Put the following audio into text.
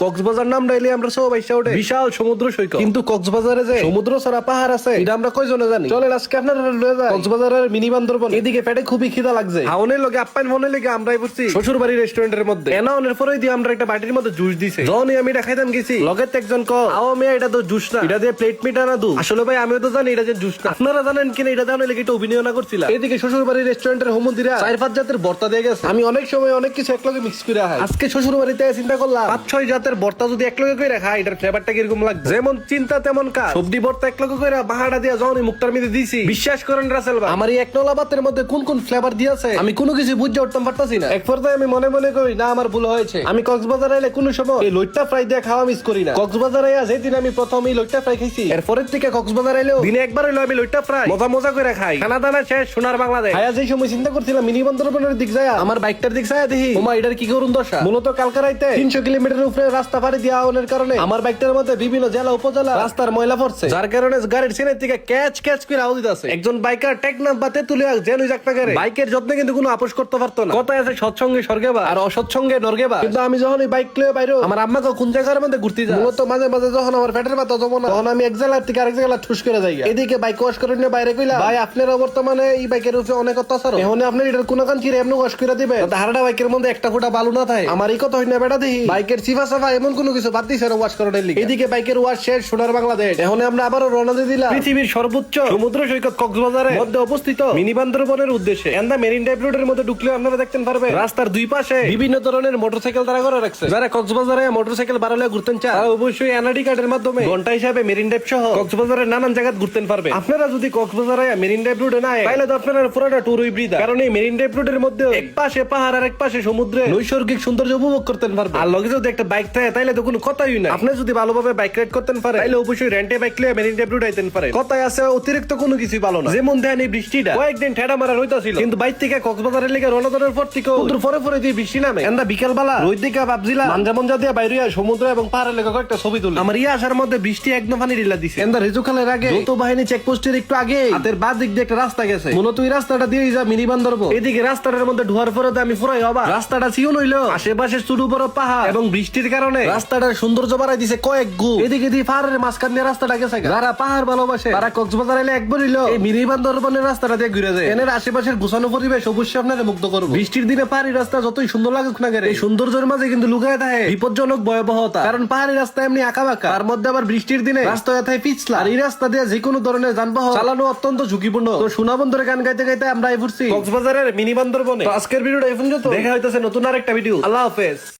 কক্সবাজার নাম ডাইলে আমরা সব বাইসা ওঠে বিশাল সমুদ্র সৈকত, কিন্তু কক্সবাজারে যে সমুদ্র ছাড়া পাহাড় আছে এটা আমরা কয়জনে জানি? চলেন আজকে আপনারা লয়ে যায় কক্সবাজারের মিনি বান্দরবন। এদিকে পেটে খুবই খিদা লাগছে, হাওনের লগে আপ্যায়ন মনে লেগে আমরাই পড়ছি শ্বশুর বাড়ির রেস্টুরেন্টের মধ্যে। এনাওনের পরে দিয়ে আমরা একটা বাটির মধ্যে জুস দিছে, যখনই আমি এটা খাইতাম গেছি লগে একজন আও মেয়ে এটা তো জুস না, এটা দিয়ে প্লেট মিটা না দু। আসলে ভাই আমিও তো জানি এটা যে জুস না, আপনারা জানেন কিনা এটা জানার লেগে এটা অভিনয় না করছিলাম। এদিকে শ্বশুর বাড়ির রেস্টুরেন্টের হোমন্দিরা 4-5 জাতের ভর্তা দিয়ে গেছে। আমি অনেক সময় অনেক কিছু একলগে মিক্স করে খাই, আজকে শ্বশুর বাড়িতে চিন্তা করলাম 5-6 জাতের ভর্তা যদি একলগে করে খাই এটার ফ্লেভারটা কিরকম লাগবে। যেমন চিন্তা তেমন কাজ, সবজি ভর্তা একলগে করে বাহাড়া দিয়া যখনই মুখটার মধ্যে দিছি, বিশ্বাস করেন রাসেল ভাই আমার এই একনলা ভাতের মধ্যে কোন কোন ফ্লেভার দিয়েছে আমি কোনো কিছু বুঝে উঠতাম পারতাছি না। এক পর্যায়ে আমি মনে মনে করি না আমার ভুল হয়েছে, আমি কক্সবাজার এলে কোনো সময় এই লইট্টা ফ্রাই দিয়ে খাওয়া মিস করি না। কক্সবাজার আইয়া যেদিন আমি প্রথম এই লইট্টা ফ্রাই খাইছি এরপরের থেকে কক্সবাজার এলেও দিনে একবার হইলো আমি লইট্টা ফ্রাই মজা মজা করে খাই। খানা দানা শেষ সোনার বাংলাদেশ খাইয়া যে সময় চিন্তা করছিলাম মিনি বান্দরবনের দিক যায় আমার বাইকটার দিক যায় দেখি ওমা এটার কি করুন দশা। মূলত কালকে রাইতে 300 কিলোমিটার উপরে রাস্তা পাড়ি দেওয়া হওয়ার কারণে আমার বাইকটার মধ্যে বিভিন্ন জেলা উপজেলা রাস্তার ময়লা পড়ছে, যার কারণে গাড়ির সিনের থেকে ক্যাচ ক্যাচ করে আওয়াজ দিতেছে। একজন বাইকার টেকনাফ বাতে তুলে জেনুই যাকটা করে বাইকের যত্নে কিন্তু কোনো আপোষ করতে পারতো না। কথা আছে সৎসঙ্গে স্বর্গেবা আর অসৎসঙ্গে নরগেবা, কিন্তু আমি যখন এই বাইক লয়ে বাইরে আমার আম্মাকে কোন জায়গার মধ্যে ঘুরতে যাই মূলত মাঝে মাঝে যখন আমার পেটের ব্যথা জমো না তখন আমি এক জেলার থেকে আরেক জেলা ঠুস করে যাই। এদিকে বাইক ওয়াশ করে নিয়ে বাইরে কইলা ভাই আপনারা বর্তমানে এই বাইকের উপরে অনেক অত্যাচার, এখন আপনি এটার কোন কান চিরে এমনি ওয়াশ করে দিবেন ধারাটা বাইকের মধ্যে একটা ফোঁটা বালু না থাকে। আমার এই কথা হইনা বেটা দেখি বাইকের চিফা সাফা এমন কোনো কিছু বাদ দিছে না ওয়াশ করার লিগে। এদিকে বাইকের ওয়াশ শেষ সোনার বাংলাদেশ, এখন আমরা আবারও রওনা দিয়ে দিলাম পৃথিবীর সর্বোচ্চ সমুদ্র সৈকত কক্সবাজারের মধ্যে অবস্থিত মিনি বান্দরবনের উদ্দেশ্যে। এন্ডা মেরিন ড্রাইভ রোডের মধ্যে ঢুকলে আপনারা দেখতে পারবেন রাস্তার দুই পাশে বিভিন্ন ধরনের মোটরসাইকেল দ্বারা করা রাখছে। যারা কক্সবাজারে মোটরসাইকেল বাড়ালে ঘুরতেন চান তারা অবশ্যই এনআইডি কার্ডের মাধ্যমে ঘন্টা হিসাবে মেরিন ড্রাইভ সহ কক্সবাজারের নানান জায়গা ঘুরতে পারবে। আপনারা যদি কক্সবাজারে মেরিন ড্রাইভ রোডে না তাহলে তো আপনারা পুরোটা ট্যুরই বৃথা, কারণ এই মেরিন ড্রাইভ রোডের মধ্যে এক পাশে পাহাড় আর এক পাশে সমুদ্রে নৈসর্গিক সৌন্দর্য উপভোগ করতে পারবে। আর লগে যদি একটা বাইক থাকে তাহলে তো কোনো কথাই না। আপনি যদি ভালোভাবে বাইক রাইড করতে পারে তাহলে অবশ্যই রেন্টে বাইক লিয়ে মেরিন ড্রাইভ রোড আইতে পারে। কথায় আছে অতিরিক্ত কোনো কিছুই ভালো না। যেমন দেন এই বৃষ্টিটা কয়েকদিন ঠেড়া মারা হইতাছিল, কিন্তু বাইক থেকে কক্সবাজারের লেগে রওনা দেওয়ার পর থেকে পরে পরে দিয়ে বৃষ্টি নামে। এন্ডা বিকাল বেলা রোদ দিকে ভাবছিলাম মানজা দিয়ে বাইরে সমুদ্র এবং পাহাড়ের লেগে একটা ছবি তুলি। আমার ইয়ে আসার মধ্যে বৃষ্টি একদম পানি ঢিলা দিছে। এন্ডা রেজুখালের আগে যৌথ বাহিনী চেকপোস্টের একটু আগে হাতের বাঁ দিক দিয়ে একটা রাস্তা গেছে, মূলত ওই রাস্তাটা দিয়ে যা মিনি বান্দরবন। এদিকে রাস্তাটার মধ্যে ঢোয়ার পরে আমি পুরাই অবাক, রাস্তাটা চিউন হইলো আশেপাশে ছোট বড় পাহাড় এবং বৃষ্টির কারণে রাস্তাটার সৌন্দর্য বাড়াই দিছে কয়েক গুণ। এদিকে দিয়ে পাহাড়ের মাঝখান দিয়ে রাস্তাটা গেছে, যারা পাহাড় ভালোবাসে তারা কক্সবাজার এলে একবার হইলো এই মিনি বান্দরবনের রাস্তাটা দিয়ে ঘুরে যায়। এনের আশেপাশের গুছানো পরিবেশ অবশ্যই আপনারা মুগ্ধ করবে। বৃষ্টির দিনে পাহাড়ি রাস্তা যতই সুন্দর লাগুক না কেন এই সৌন্দর্যের মাঝে কিন্তু লুকায় থাকে বিপজ্জনক ভয়াবহতা, কারণ পাহাড়ি রাস্তা এমনি আঁকা বাঁকা, তার মধ্যে আবার বৃষ্টির দিনে রাস্তা থাকে পিছলা, আর এই রাস্তা দিয়ে যে কোনো ধরনের যানবাহন চালানো অত্যন্ত ঝুঁকিপূর্ণ। তো সোনা বন্দরে গান গাইতে গাইতে আমরা ঘুরছি কক্সবাজারের মিনি বান্দরবনে। আজকের ভিডিওটা এই পর্যন্ত, দেখা হইতেছে নতুন আরেকটা ভিডিও। আল্লাহ হাফেজ।